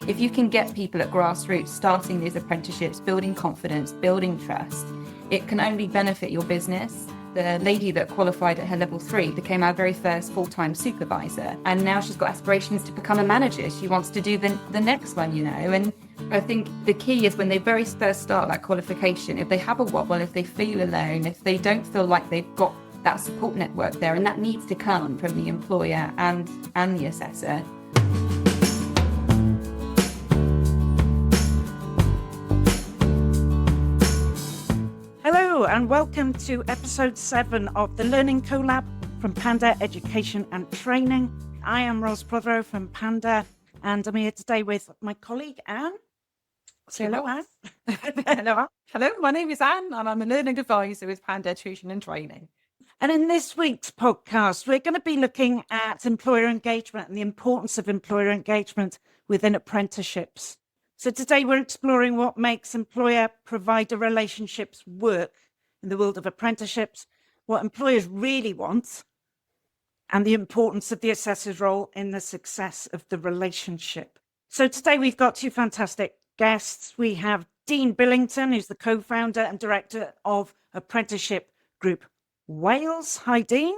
If you can get people at grassroots starting these apprenticeships, building confidence, building trust, it can only benefit your business. The lady that qualified at her level 3 became our very first full-time supervisor, and now she's got aspirations to become a manager. She wants to do the next one, and I think the key is when they very first start that qualification, if they have a wobble, if they feel alone, if they don't feel like they've got that support network there, and that needs to come from the employer and the assessor. Hello and welcome to episode 7 of the Learning Collab from Panda Education and Training. I am Ros from Panda and I'm here today with my colleague Anne. Say hello, Anne. Hello, my name is Anne and I'm a learning advisor with Panda Education and Training. And in this week's podcast, we're going to be looking at employer engagement and the importance of employer engagement within apprenticeships. So today we're exploring what makes employer-provider relationships work in the world of apprenticeships, what employers really want, and the importance of the assessor's role in the success of the relationship. So today we've got two fantastic guests. We have Dean Billington, who's the co-founder and director of Apprenticeship Group Wales. Hi, Dean.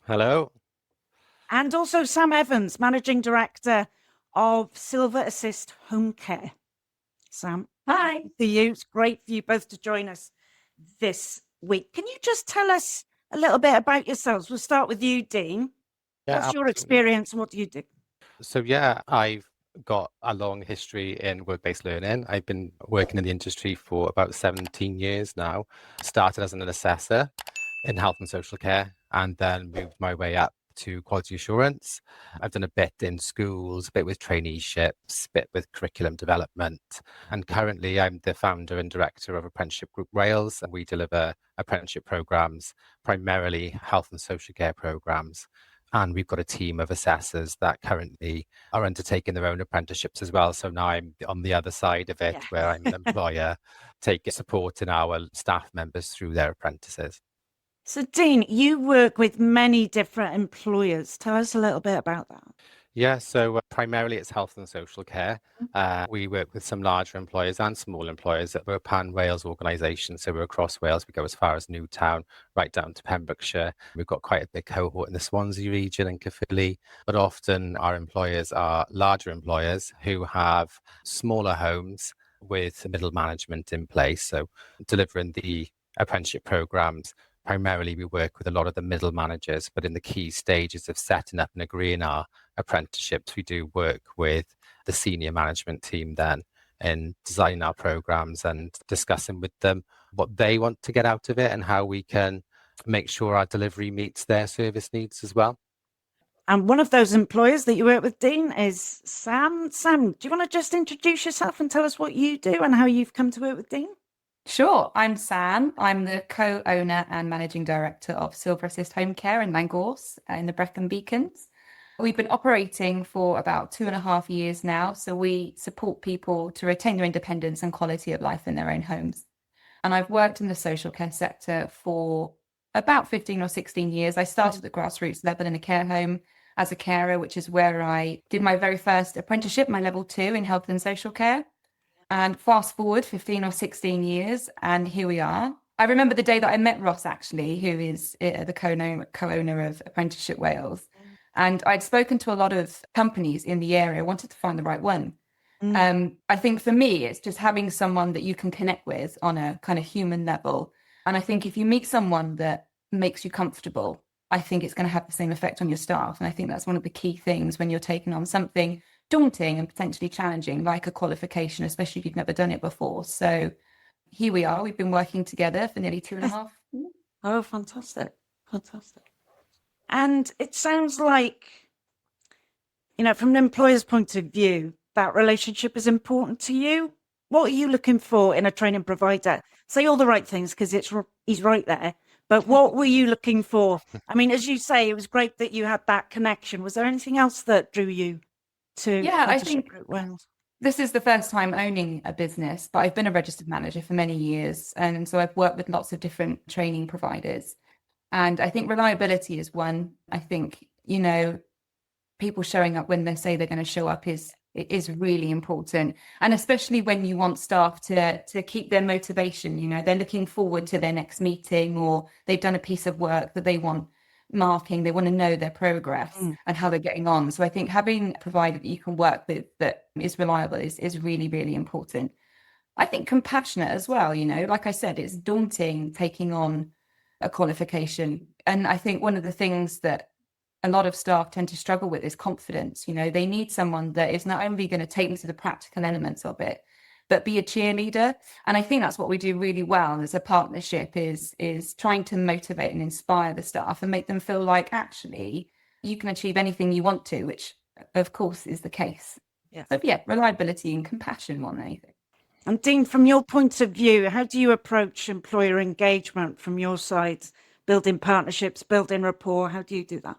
Hello. And also Sam Evans, managing director of Assist HomeCare. Sam. Hi. To you. It's great for you both to join us this week. Can you just tell us a little bit about yourselves? We'll start with you, Dean. What's your experience and what do you do? So, I've got a long history in work-based learning. I've been working in the industry for about 17 years now. Started as an assessor in health and social care and then moved my way up to quality assurance. I've done a bit in schools, a bit with traineeships, a bit with curriculum development. And currently I'm the founder and director of Apprenticeship Group Wales. And we deliver apprenticeship programs, primarily health and social care programs. And we've got a team of assessors that currently are undertaking their own apprenticeships as well. So now I'm on the other side of it, where I'm an employer, taking support in our staff members through their apprentices. So, Dean, you work with many different employers. Tell us a little bit about that. Yeah, so primarily it's health and social care. We work with some larger employers and small employers. We're a pan-Wales organisation, so we're across Wales. We go as far as Newtown, right down to Pembrokeshire. We've got quite a big cohort in the Swansea region and Caerphilly, but often our employers are larger employers who have smaller homes with middle management in place. So delivering the apprenticeship programmes, primarily we work with a lot of the middle managers, but in the key stages of setting up and agreeing our apprenticeships, we do work with the senior management team then in designing our programs and discussing with them what they want to get out of it and how we can make sure our delivery meets their service needs as well. And one of those employers that you work with, Dean, is Sam. Sam, do you want to just introduce yourself and tell us what you do and how you've come to work with Dean? Sure, I'm Sam. I'm the co-owner and managing director of Assist HomeCare in Langors in the Brecon Beacons. We've been operating for about 2.5 years now, so we support people to retain their independence and quality of life in their own homes. And I've worked in the social care sector for about 15 or 16 years. I started at the grassroots level in a care home as a carer, which is where I did my very first apprenticeship, my level 2 in health and social care. And fast forward 15 or 16 years, and here we are. I remember the day that I met Ros, actually, who is the co-owner of Apprenticeship Wales. And I'd spoken to a lot of companies in the area, wanted to find the right one. I think for me, it's just having someone that you can connect with on a kind of human level. And I think if you meet someone that makes you comfortable, I think it's going to have the same effect on your staff. And I think that's one of the key things when you're taking on something daunting and potentially challenging, like a qualification, especially if you've never done it before. So here we are. We've been working together for nearly 2.5 years. Oh, fantastic. Fantastic. And it sounds like, from an employer's point of view, that relationship is important to you. What are you looking for in a training provider? Say all the right things because he's right there. But what were you looking for? I mean, as you say, it was great that you had that connection. Was there anything else that drew you to? Yeah, I think this is the first time owning a business, but I've been a registered manager for many years. And so I've worked with lots of different training providers. And I think reliability is one. I think, people showing up when they say they're going to show up is It is really important. And especially when you want staff to keep their motivation, you know, they're looking forward to their next meeting, or they've done a piece of work that they want marking, they want to know their progress and how they're getting on. So I think having a provider that you can work with that is reliable is really, really important. I think compassionate as well, you know, like I said, it's daunting taking on a qualification. And I think one of the things that a lot of staff tend to struggle with is confidence. You know, they need someone that is not only going to take them to the practical elements of it, but be a cheerleader. And I think that's what we do really well as a partnership is trying to motivate and inspire the staff and make them feel like actually you can achieve anything you want to, which of course is the case. Yeah. So yeah, reliability and compassion more than anything. And Dean, from your point of view, how do you approach employer engagement from your side? Building partnerships, building rapport, how do you do that?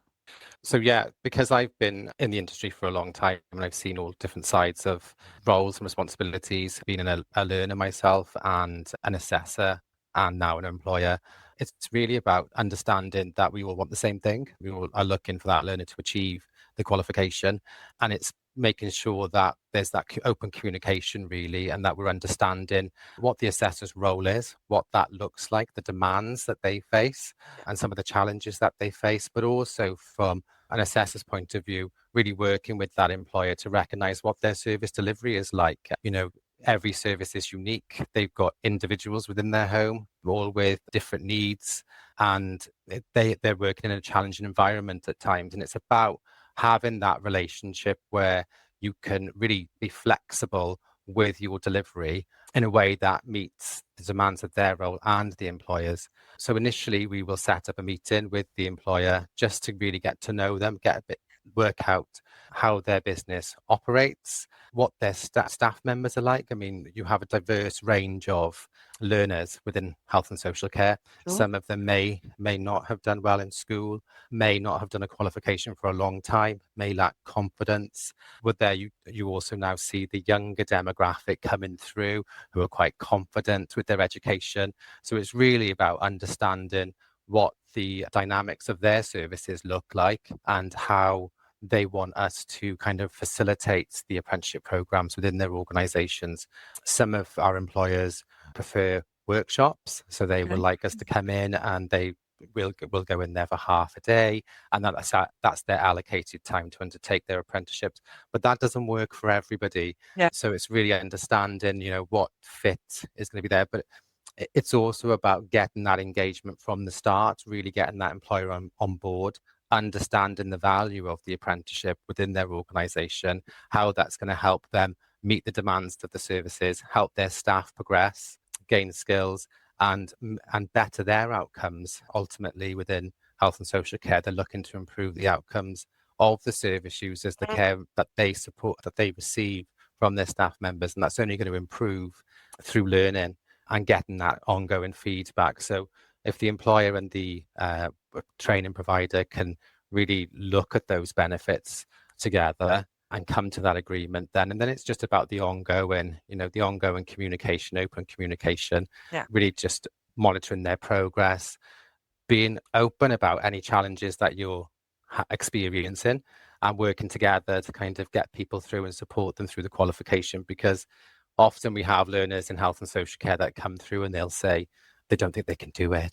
So yeah, because I've been in the industry for a long time and I've seen all different sides of roles and responsibilities, being a learner myself and an assessor and now an employer, it's really about understanding that we all want the same thing. We all are looking for that learner to achieve the qualification, and it's making sure that there's that open communication really, and that we're understanding what the assessor's role is, what that looks like, the demands that they face and some of the challenges that they face, but also from an assessor's point of view, really working with that employer to recognize what their service delivery is like. You know, every service is unique. They've got individuals within their home, all with different needs, and they're working in a challenging environment at times. And it's about having that relationship where you can really be flexible with your delivery in a way that meets the demands of their role and the employers. So initially we will set up a meeting with the employer just to really get to know them, work out how their business operates, what their staff members are like. I mean, you have a diverse range of learners within health and social care. Sure. Some of them may not have done well in school, may not have done a qualification for a long time, may lack confidence. But there you also now see the younger demographic coming through who are quite confident with their education. So it's really about understanding what the dynamics of their services look like and how they want us to kind of facilitate the apprenticeship programs within their organizations. Some of our employers prefer workshops, so they will like us to come in and we'll go in there for half a day, and that's their allocated time to undertake their apprenticeships. But that doesn't work for everybody. Yeah. So it's really understanding, you know, what fit is going to be there. But it's also about getting that engagement from the start, really getting that employer on board, understanding the value of the apprenticeship within their organisation, how that's going to help them meet the demands of the services, help their staff progress, gain skills, and better their outcomes. Ultimately, within health and social care, they're looking to improve the outcomes of the service users, the care that they support, that they receive from their staff members, and that's only going to improve through learning and getting that ongoing feedback. So if the employer and the training provider can really look at those benefits together and come to that agreement, then it's just about the ongoing communication, open communication, really just monitoring their progress, being open about any challenges that you're experiencing, and working together to kind of get people through and support them through the qualification. Because often we have learners in health and social care that come through and they'll say they don't think they can do it.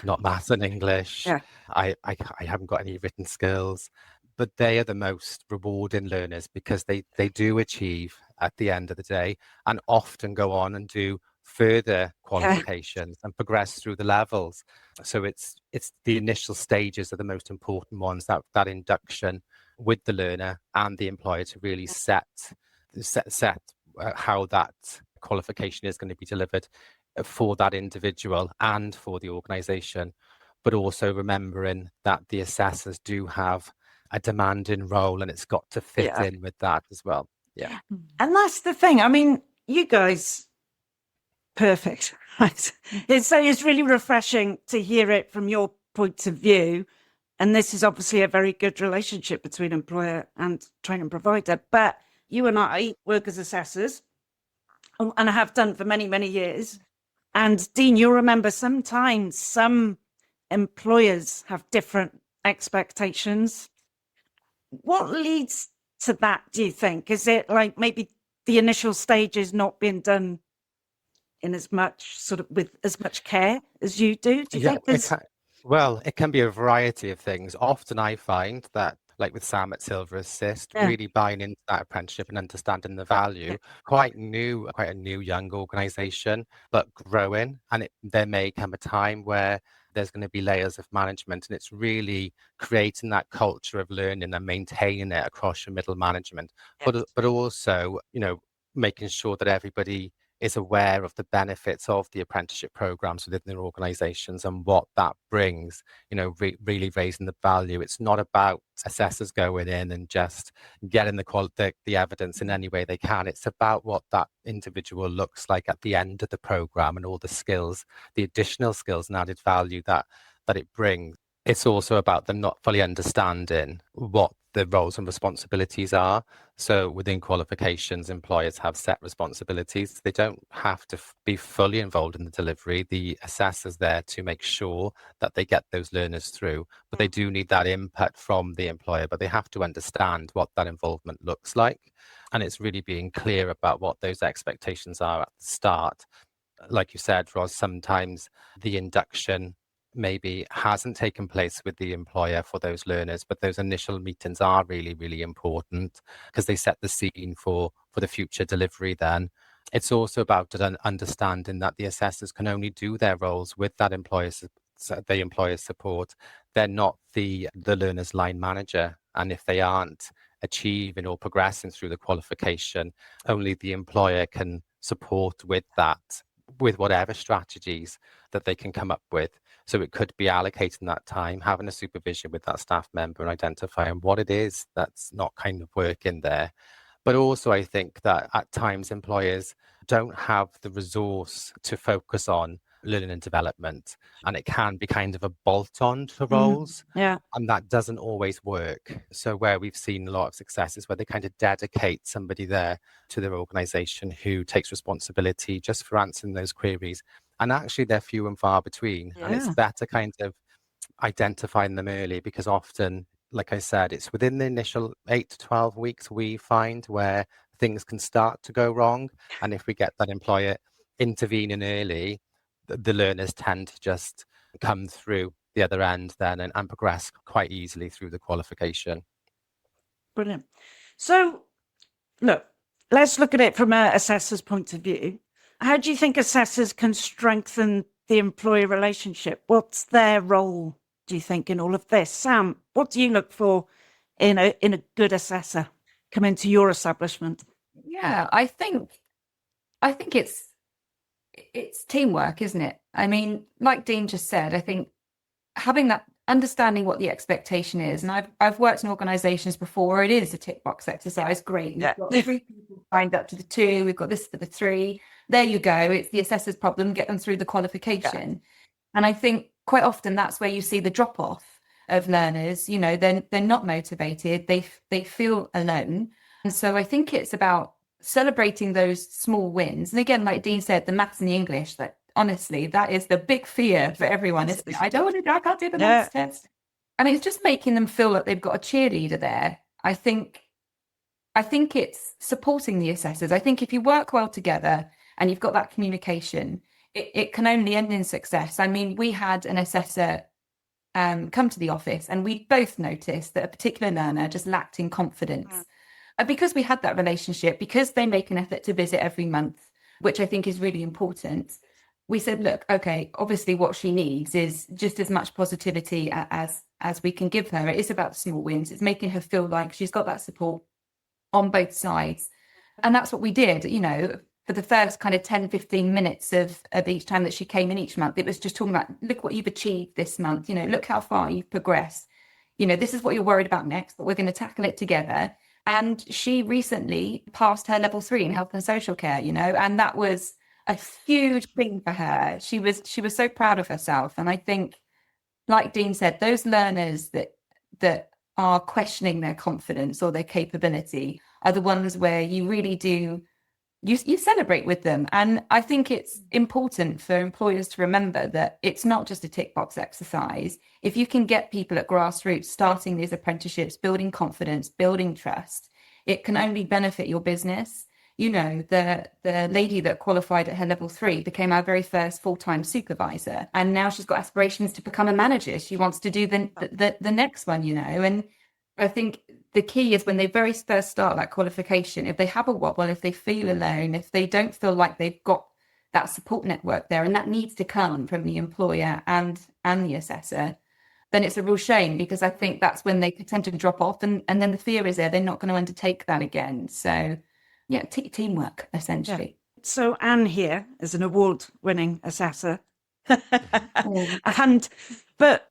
Not maths and English. I haven't got any written skills. But they are the most rewarding learners because they do achieve at the end of the day, and often go on and do further qualifications and progress through the levels. So it's the initial stages are the most important ones, that induction with the learner and the employer to really set how that qualification is going to be delivered for that individual and for the organisation, but also remembering that the assessors do have a demanding role and it's got to fit in with that as well. Yeah. And that's the thing. I mean, you guys, perfect, right? It's really refreshing to hear it from your point of view. And this is obviously a very good relationship between employer and training provider. But you and I work as assessors, and I have done for many, many years. And Dean, you'll remember sometimes some employers have different expectations. What leads to that, do you think? Is it like maybe the initial stages not being done in as much sort of with as much care as you do? Do you think there's... Well, it can be a variety of things. Often I find that, like with Sam at Silver Assist, Yeah. really buying into that apprenticeship and understanding the value, quite a new young organisation, but growing. And there may come a time where there's going to be layers of management, and it's really creating that culture of learning and maintaining it across your middle management, but also, making sure that everybody is aware of the benefits of the apprenticeship programs within their organisations and what that brings, really raising the value. It's not about assessors going in and just getting the evidence in any way they can. It's about what that individual looks like at the end of the programme and all the skills, the additional skills and added value that it brings. It's also about them not fully understanding what the roles and responsibilities are. So within qualifications, employers have set responsibilities. They don't have to be fully involved in the delivery. The assessor's there to make sure that they get those learners through, but they do need that input from the employer, but they have to understand what that involvement looks like. And it's really being clear about what those expectations are at the start. Like you said, Ros, sometimes the induction maybe hasn't taken place with the employer for those learners, but those initial meetings are really, really important because they set the scene for the future delivery then. It's also about understanding that the assessors can only do their roles with that employer's support. They're not the learner's line manager. And if they aren't achieving or progressing through the qualification, only the employer can support with that, with whatever strategies that they can come up with. So it could be allocating that time, having a supervision with that staff member and identifying what it is that's not kind of working there. But also I think that at times employers don't have the resource to focus on learning and development, and it can be kind of a bolt-on to roles. And that doesn't always work. So where we've seen a lot of successes where they kind of dedicate somebody there to their organisation who takes responsibility just for answering those queries. And actually they're few and far between. And it's better kind of identifying them early, because often, like I said, it's within the initial 8 to 12 weeks we find where things can start to go wrong. And if we get that employer intervening early, the learners tend to just come through the other end then and progress quite easily through the qualification. Brilliant. So, look, let's look at it from an assessor's point of view. How do you think assessors can strengthen the employee relationship? What's their role, do you think, in all of this? Sam, what do you look for in a good assessor coming to your establishment? Yeah, I think it's teamwork, isn't it? I mean, like Dean just said, I think having that understanding what the expectation is, and I've worked in organisations before where it is a tick box exercise. Great, we've got 3 people signed up to the 2, we've got this for the 3. There you go. It's the assessor's problem. Get them through the qualification. And I think quite often that's where you see the drop off of learners. They're not motivated. They feel alone, and so I think it's about celebrating those small wins. And again, like Dean said, the maths and the English, that honestly, that is the big fear for everyone, isn't it? I can't do the maths test. And it's just making them feel like they've got a cheerleader there. I think it's supporting the assessors. I think if you work well together and you've got that communication, it can only end in success. I mean, we had an assessor come to the office and we both noticed that a particular learner just lacked in confidence. And because we had that relationship, because they make an effort to visit every month, which I think is really important, we said, look, okay, obviously what she needs is just as much positivity as we can give her. It is about the small wins. It's making her feel like she's got that support on both sides. And that's what we did, for the first kind of 10, 15 minutes of each time that she came in each month. It was just talking about, look what you've achieved this month, look how far you've progressed. This is what you're worried about next, but we're going to tackle it together. And she recently passed her level 3 in health and social care, and that was a huge thing for her. She was so proud of herself. And I think, like Dean said, those learners that are questioning their confidence or their capability are the ones where you really do, you celebrate with them. And I think it's important for employers to remember that it's not just a tick box exercise. If you can get people at grassroots starting these apprenticeships, building confidence, building trust, it can only benefit your business. You know, the lady that qualified at her level 3 became our very first full-time supervisor, and now she's got aspirations to become a manager. She wants to do the next one, you know. And I think the key is when they very first start that qualification, if they have a wobble, if they feel alone, if they don't feel like they've got that support network there, and that needs to come from the employer and the assessor, then it's a real shame, because I think that's when they tend to drop off, and then the fear is there they're not going to undertake that again. So yeah, teamwork, essentially. Yeah. So Anne here is an award-winning assessor. But,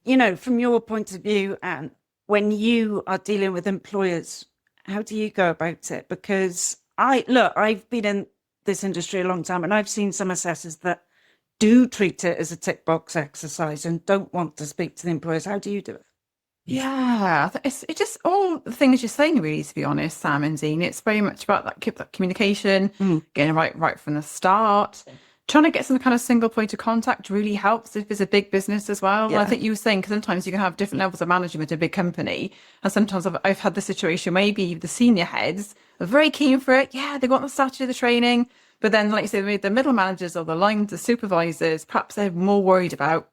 you know, from your point of view, Anne, when you are dealing with employers, how do you go about it? Because I've been in this industry a long time, and I've seen some assessors that do treat it as a tick box exercise and don't want to speak to the employers. How do you do it? Yeah, it's just all the things you're saying, really, to be honest, Sam and Dean. It's very much about that communication, getting right from the start. Trying to get some kind of single point of contact really helps if it's a big business as well. Yeah. I think you were saying, because sometimes you can have different levels of management in a big company. And sometimes I've had the situation, maybe the senior heads are very keen for it. Yeah, they want the staff to do the training. But then, like you say, the middle managers or the supervisors, perhaps they're more worried about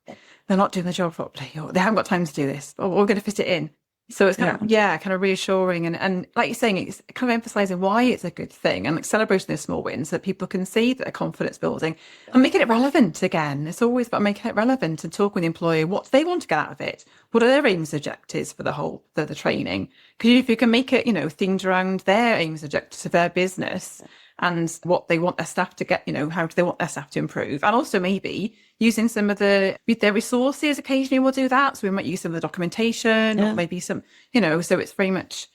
they're not doing the job properly, or they haven't got time to do this, or we're going to fit it in. So it's kind of reassuring, and like you're saying, it's kind of emphasising why it's a good thing, and like celebrating those small wins so that people can see that they're confidence building and making it relevant again. It's always about making it relevant and talking with the employer what they want to get out of it. What are their aims and objectives for the training? Because if you can make it, you know, themed around their aims and objectives of their business and what they want their staff to get, you know, how do they want their staff to improve, and also maybe using some of their resources. Occasionally we'll do that, so we might use some of the documentation or maybe some, you know, so it's very much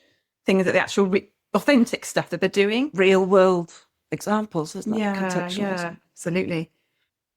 things that the actual authentic stuff that they're doing, real world examples, isn't it? Yeah, absolutely.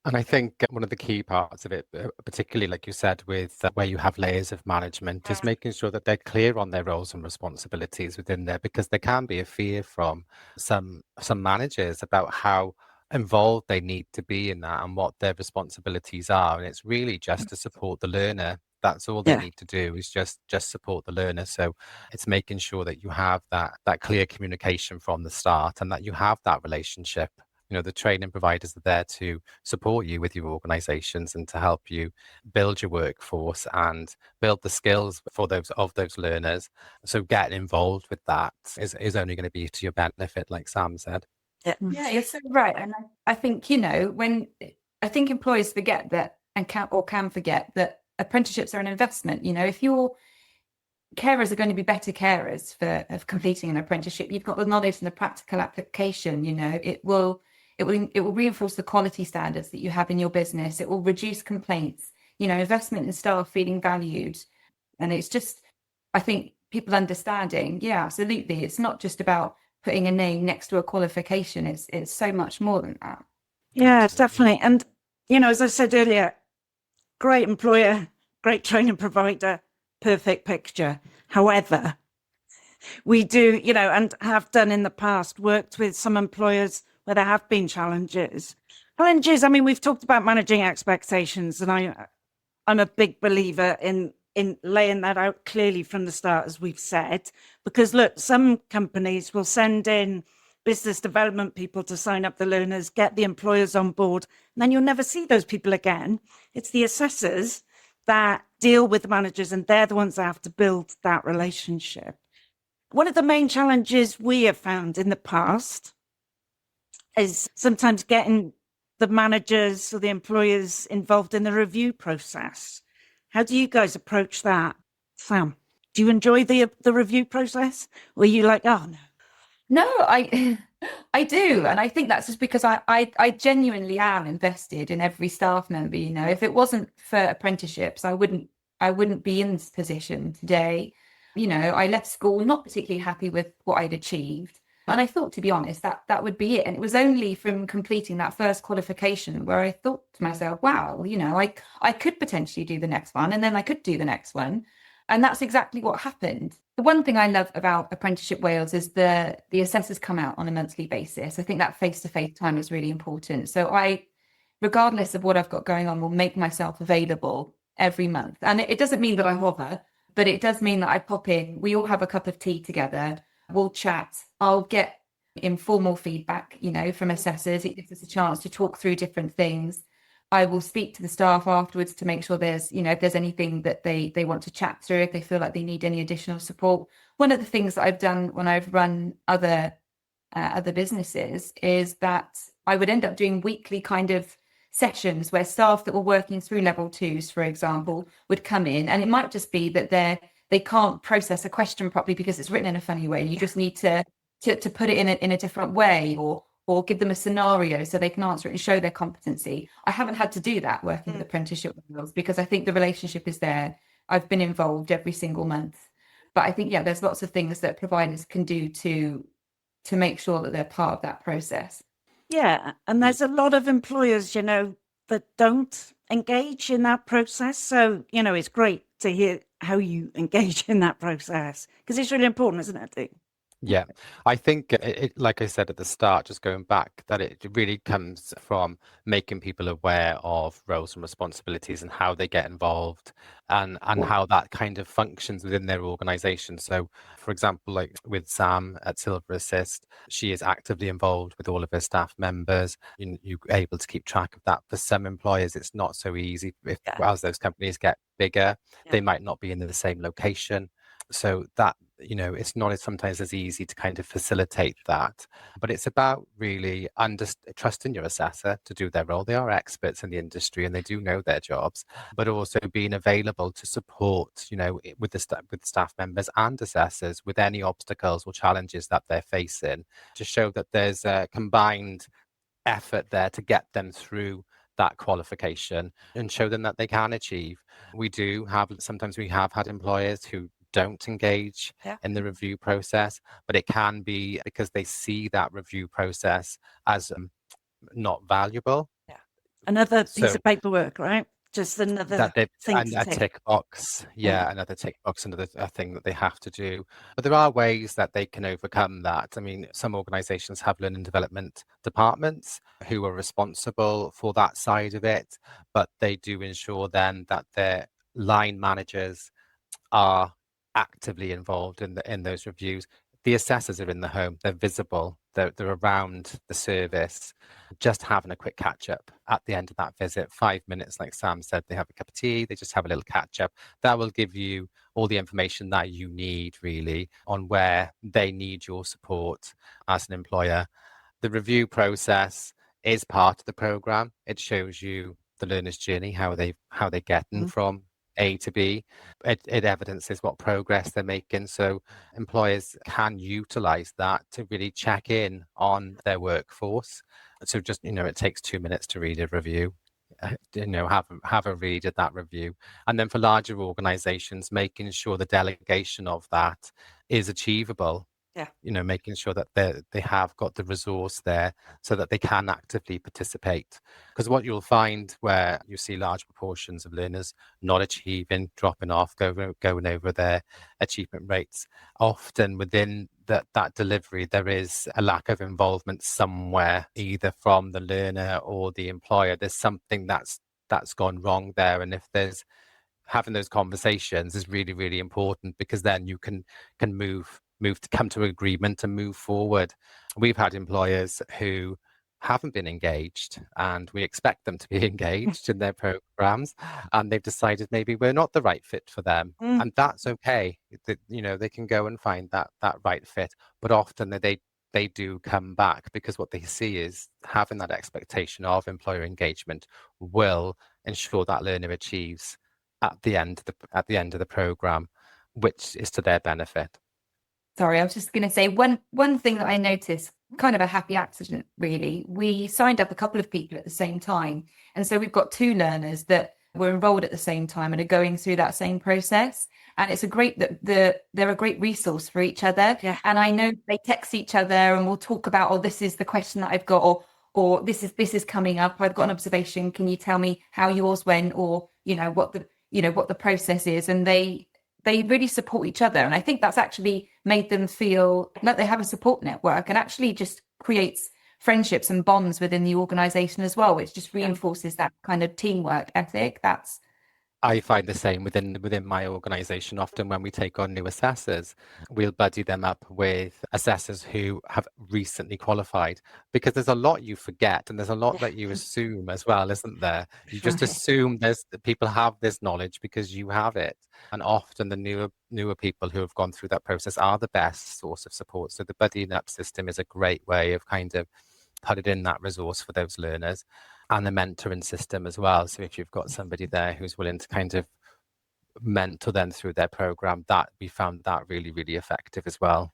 And I think one of the key parts of it, particularly like you said, with where you have layers of management, is making sure that they're clear on their roles and responsibilities within there, because there can be a fear from some managers about how involved they need to be in that and what their responsibilities are. And it's really just to support the learner. That's all they need to do, is just support the learner. So it's making sure that you have that clear communication from the start, and that you have that relationship. You know, the training providers are there to support you with your organizations and to help you build your workforce and build the skills for those learners. So getting involved with that is only going to be to your benefit, like Sam said. Yeah, you're so right. And I think, you know, I think employers forget that, and can forget that apprenticeships are an investment. You know, if your carers are going to be better carers of completing an apprenticeship, you've got the knowledge and the practical application. You know, it will reinforce the quality standards that you have in your business. It will reduce complaints, you know, investment in staff feeling valued. And it's just, I think people understanding, yeah, absolutely. It's not just about putting a name next to a qualification. It's so much more than that. Yeah, definitely. And, you know, as I said earlier, great employer, great training provider, perfect picture. However, we do, you know, and have done in the past, worked with some employers where there have been challenges. I mean, we've talked about managing expectations, and I'm a big believer in laying that out clearly from the start, as we've said, because look, some companies will send in business development people to sign up the learners, get the employers on board, and then you'll never see those people again. It's the assessors that deal with the managers, and they're the ones that have to build that relationship. One of the main challenges we have found in the past is sometimes getting the managers or the employers involved in the review process. How do you guys approach that, Sam? Do you enjoy the review process? Or are you like, oh no? No, I do, and I think that's just because I genuinely am invested in every staff member. You know, if it wasn't for apprenticeships, I wouldn't be in this position today. You know, I left school not particularly happy with what I'd achieved, and I thought, to be honest, that would be it. And it was only from completing that first qualification where I thought to myself, wow, you know, I could potentially do the next one, and then I could do the next one. And that's exactly what happened. The one thing I love about Apprenticeship Wales is the assessors come out on a monthly basis. I think that face-to-face time is really important. So I, regardless of what I've got going on, will make myself available every month. And it doesn't mean that I hover, but it does mean that I pop in. We all have a cup of tea together. we'll chat. I'll get informal feedback, from assessors. It gives us a chance to talk through different things. I will speak to the staff afterwards to make sure there's, if there's anything that they want to chat through, if they feel like they need any additional support. One of the things that I've done when I've run other businesses is that I would end up doing weekly kind of sessions where staff that were working through level 2s, for example, would come in, and it might just be that they can't process a question properly because it's written in a funny way. You just need to put it in a different way, or give them a scenario so they can answer it and show their competency. I haven't had to do that working with Apprenticeship Wales because I think the relationship is there. I've been involved every single month. But I think, there's lots of things that providers can do to make sure that they're part of that process. Yeah, and there's a lot of employers, that don't engage in that process. So, it's great to hear how you engage in that process because it's really important, isn't it, Dean? Yeah, I think it, like I said at the start, just going back, that it really comes from making people aware of roles and responsibilities and how they get involved and how that kind of functions within their organisation. So, for example, like with Sam at Silver Assist, she is actively involved with all of her staff members. You're able to keep track of that. For some employers, it's not so easy. As those companies get bigger, they might not be in the same location. So that, it's not sometimes as easy to kind of facilitate that, but it's about really trusting your assessor to do their role. They are experts in the industry and they do know their jobs, but also being available to support, with staff members and assessors with any obstacles or challenges that they're facing, to show that there's a combined effort there to get them through that qualification and show them that they can achieve. Sometimes we have had employers who don't engage in the review process, but it can be because they see that review process as not valuable. Another piece of paperwork, right? Just another thing to a tick box. Another tick box, another thing that they have to do. But there are ways that they can overcome that. I mean, some organisations have learning and development departments who are responsible for that side of it, but they do ensure then that their line managers are actively involved in those reviews. The assessors are in the home, they're visible, they're around the service, just having a quick catch up at the end of that visit, 5 minutes, like Sam said, they have a cup of tea, they just have a little catch up. That will give you all the information that you need really on where they need your support as an employer. The review process is part of the programme. It shows you the learner's journey, how they're getting from A to B. It evidences what progress they're making. So employers can utilise that to really check in on their workforce. So just, it takes 2 minutes to read a review. Have a read at that review. And then for larger organisations, making sure the delegation of that is achievable. Making sure that they have got the resource there so that they can actively participate. Because what you'll find where you see large proportions of learners not achieving, dropping off, going over their achievement rates, often within that delivery, there is a lack of involvement somewhere, either from the learner or the employer. There's something that's gone wrong there. And if there's having those conversations is really, really important, because then you can come to agreement and move forward. We've had employers who haven't been engaged, and we expect them to be engaged in their programs, and they've decided maybe we're not the right fit for them, and that's okay. They can go and find that right fit, but often they do come back, because what they see is having that expectation of employer engagement will ensure that learner achieves at the end of the program, which is to their benefit. Sorry, I was just going to say one thing that I noticed, kind of a happy accident, really. We signed up a couple of people at the same time. And so we've got 2 learners that were enrolled at the same time and are going through that same process. And it's they're a great resource for each other. Yeah. And I know they text each other and we'll talk about, oh, this is the question that I've got, or this is coming up. I've got an observation. Can you tell me how yours went, or, what the process is? And they really support each other. And I think that's actually made them feel like they have a support network, and actually just creates friendships and bonds within the organisation as well, which just reinforces that kind of teamwork ethic. That's I find the same within my organisation. Often when we take on new assessors, we'll buddy them up with assessors who have recently qualified, because there's a lot you forget and there's a lot that you assume as well, isn't there? You just Right. assume people have this knowledge because you have it. And often the newer people who have gone through that process are the best source of support. So the buddying up system is a great way of kind of putting in that resource for those learners, and the mentoring system as well. So if you've got somebody there who's willing to kind of mentor them through their program, that we found that really, really effective as well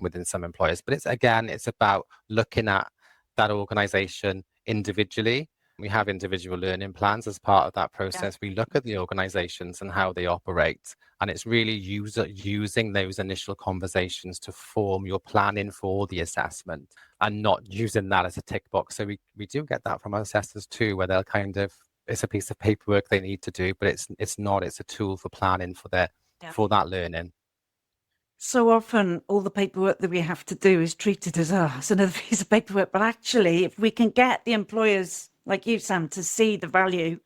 within some employers. But it's about looking at that organization individually. We have individual learning plans as part of that process. We look at the organizations and how they operate, and it's really using those initial conversations to form your planning for the assessment, and not using that as a tick box. So we do get that from our assessors too, where they'll kind of, it's a piece of paperwork they need to do, but it's not, it's a tool for planning for that learning. So often all the paperwork that we have to do is treated as, it's another piece of paperwork. But actually, if we can get the employers like you, Sam, to see the value,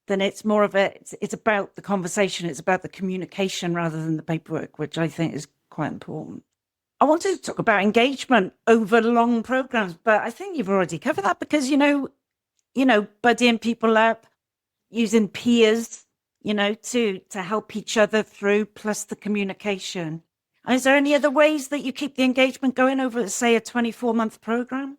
then it's more of it's about the conversation. It's about the communication rather than the paperwork, which I think is quite important. I wanted to talk about engagement over long programs, but I think you've already covered that, because, buddying people up, using peers, to help each other through, plus the communication. And is there any other ways that you keep the engagement going over, say, a 24-month program?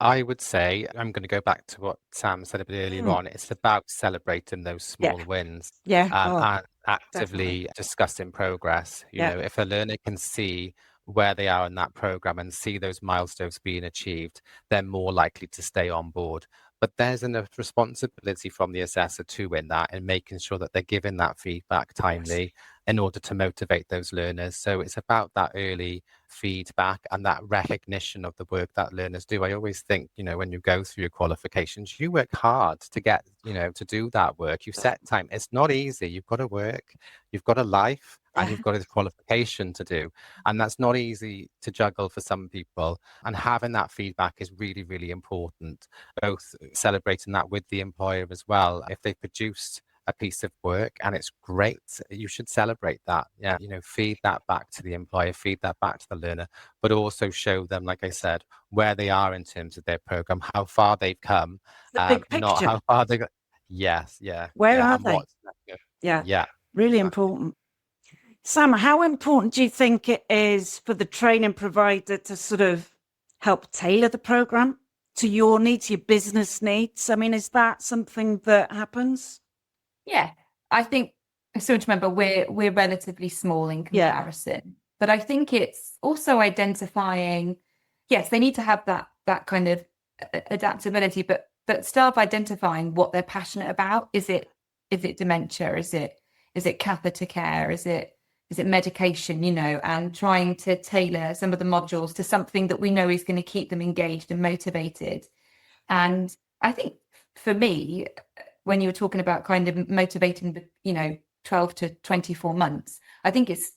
I would say, I'm going to go back to what Sam said a bit earlier on. It's about celebrating those small wins. And actively discussing progress. You know, if a learner can see where they are in that program and see those milestones being achieved, they're more likely to stay on board. But there's a responsibility from the assessor too in that, and making sure that they're giving that feedback timely in order to motivate those learners. So it's about that early feedback and that recognition of the work that learners do. I always think, when you go through your qualifications, you work hard to get, to do that work. You set time. It's not easy. You've got to work, you've got a life, and you've got a qualification to do. And that's not easy to juggle for some people. And having that feedback is really, really important, both celebrating that with the employer as well. If they produced a piece of work and it's great, you should celebrate that. Feed that back to the employer, feed that back to the learner, but also show them, like I said, where they are in terms of their program, how far they've come, the big picture. Not how far they got. Yes, Where are they? Really important. Sam, how important do you think it is for the training provider to sort of help tailor the program to your needs, your business needs? I mean, is that something that happens? Yeah, I think so. Remember, we're relatively small in comparison, but I think it's also identifying. Yes, they need to have that kind of adaptability, but start identifying what they're passionate about. Is it dementia? Is it catheter care? Is it medication? And trying to tailor some of the modules to something that we know is going to keep them engaged and motivated. And I think for me, when you were talking about kind of motivating the 12 to 24 months, I think it's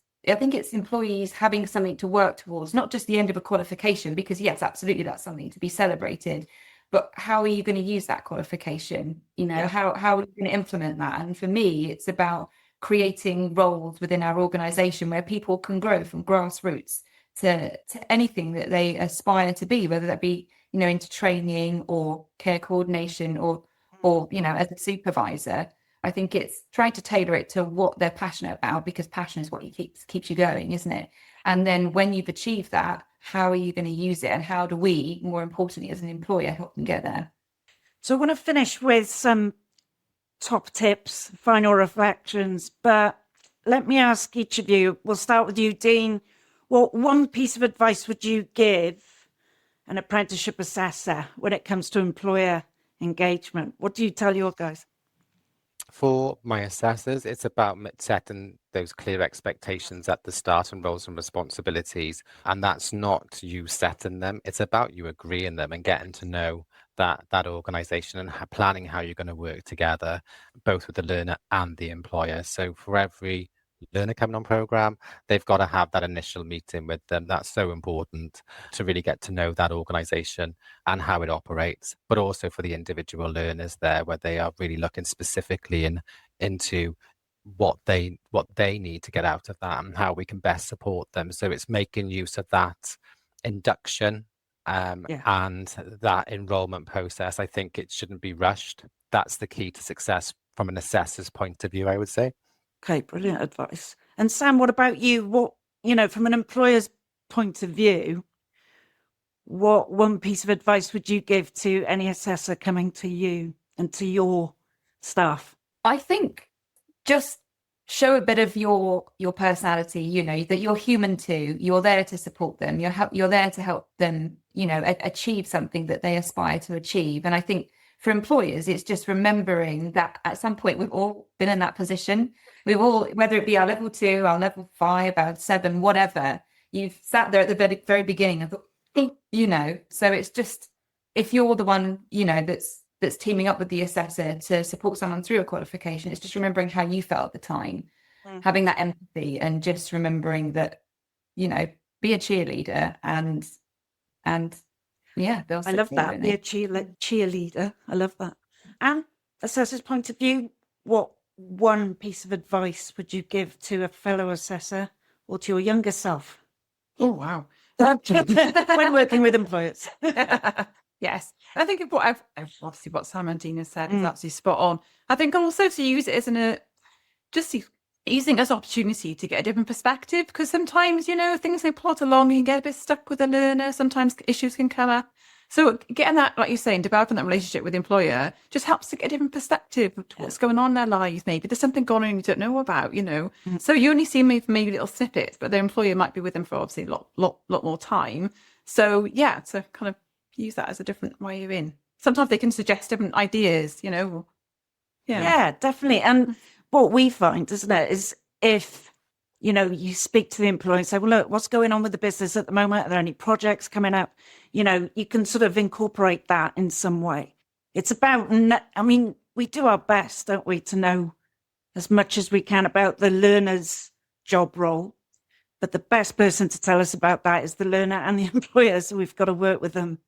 employees having something to work towards, not just the end of a qualification, because yes, absolutely, that's something to be celebrated, but how are you going to use that qualification? How are you going to implement that? And for me, it's about creating roles within our organization where people can grow from grassroots to anything that they aspire to be, whether that be into training or care coordination or as a supervisor. I think it's trying to tailor it to what they're passionate about, because passion is what keeps you going, isn't it? And then when you've achieved that, how are you going to use it, and how do we, more importantly, as an employer, help them get there? So I want to finish with some top tips, final reflections, but let me ask each of you. We'll start with you, Dean. What one piece of advice would you give an apprenticeship assessor when it comes to employer engagement? What do you tell your guys? For my assessors, it's about setting those clear expectations at the start and roles and responsibilities. And that's not you setting them. It's about you agreeing them and getting to know that organization and planning how you're going to work together, both with the learner and the employer. So for every learner coming on program, they've got to have that initial meeting with them. That's so important to really get to know that organisation and how it operates, but also for the individual learners there, where they are really looking specifically into what they need to get out of that and how we can best support them. So it's making use of that induction and that enrollment process. I think it shouldn't be rushed. That's the key to success from an assessor's point of view, I would say. Okay, brilliant advice. And Sam, what about you? What, from an employer's point of view, what one piece of advice would you give to any assessor coming to you and to your staff? I think just show a bit of your personality, that you're human too. You're there to support them. You're there to help them, achieve something that they aspire to achieve. And I think for employers, it's just remembering that at some point we've all been in that position. We've all, whether it be our level 2, our level 5, our 7, whatever, you've sat there at the very, very beginning and thought, so it's just, if you're the one, that's teaming up with the assessor to support someone through a qualification, it's just remembering how you felt at the time, having that empathy, and just remembering that, be a cheerleader and I love that. Be a cheerleader. I love that. And assessor's point of view, what one piece of advice would you give to a fellow assessor or to your younger self? Oh, wow. When working with employers. Yes. I think obviously what Sam and Dean has said is absolutely spot on. I think also to use it as using it as an opportunity to get a different perspective, because sometimes, things may plot along, you can get a bit stuck with a learner, sometimes issues can come up. So getting that, like you're saying, developing that relationship with the employer just helps to get a different perspective of what's going on in their lives. Maybe there's something going on you don't know about, So you only see maybe little snippets, but the employer might be with them for obviously a lot more time. So yeah, to kind of use that as a different way in. Sometimes they can suggest different ideas, Yeah, definitely. And what we find, isn't it, is if, you speak to the employer and say, well, look, what's going on with the business at the moment? Are there any projects coming up? You can sort of incorporate that in some way. It's about, we do our best, don't we, to know as much as we can about the learner's job role. But the best person to tell us about that is the learner and the employer. So we've got to work with them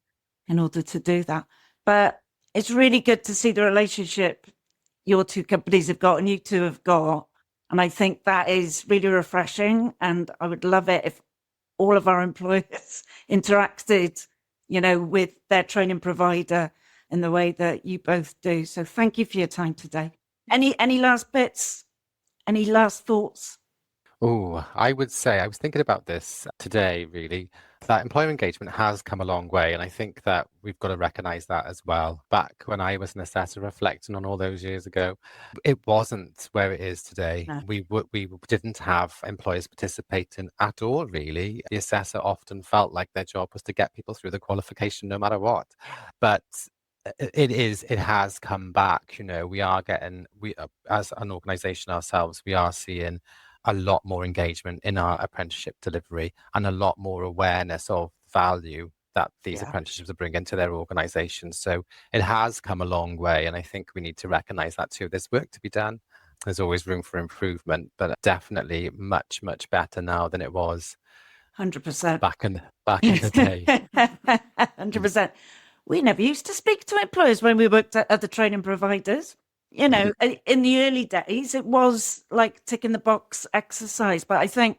in order to do that. But it's really good to see the relationship your two companies have got and you two have got. And I think that is really refreshing. And I would love it if all of our employers interacted, with their training provider in the way that you both do. So thank you for your time today. Any last bits? Any last thoughts? Oh, I would say, I was thinking about this today, really, that employer engagement has come a long way. And I think that we've got to recognise that as well. Back when I was an assessor, reflecting on all those years ago, it wasn't where it is today. No. We didn't have employers participating at all, really. The assessor often felt like their job was to get people through the qualification no matter what. But it has come back. We are as an organisation ourselves, we are seeing a lot more engagement in our apprenticeship delivery and a lot more awareness of value that these apprenticeships are bringing to their organisations. So it has come a long way, and I think we need to recognise that too. There's work to be done. There's always room for improvement, but definitely much, much better now than it was 100%. back in the day. 100%. We never used to speak to employers when we worked at other training providers. In the early days, it was like ticking the box exercise. But I think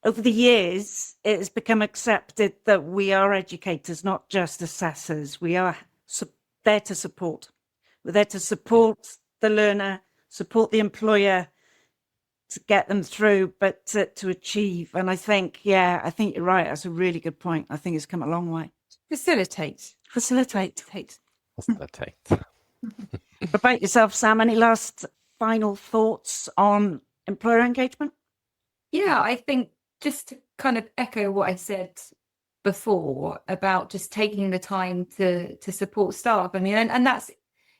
over the years, it has become accepted that we are educators, not just assessors. We are there to support. We're there to support the learner, support the employer to get them through, but to achieve. And I think you're right. That's a really good point. I think it's come a long way. Facilitate. What about yourself, Sam? Any last final thoughts on employer engagement? Yeah, I think just to kind of echo what I said before about just taking the time to support staff. I mean, and that's,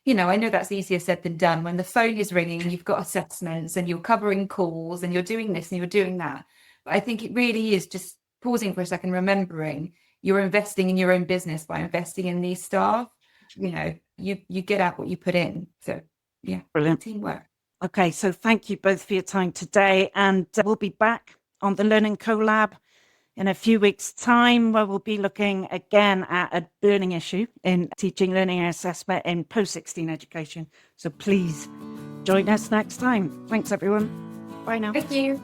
I know that's easier said than done. When the phone is ringing and you've got assessments and you're covering calls and you're doing this and you're doing that. But I think it really is just pausing for a second, remembering you're investing in your own business by investing in these staff. You get out what you put in. So yeah, brilliant. Teamwork. Okay, so thank you both for your time today, and we'll be back on the Learning Collab in a few weeks' time, where we'll be looking again at a burning issue in teaching, learning and assessment in post-16 education. So please join us next time. Thanks, everyone. Bye now. Thank you.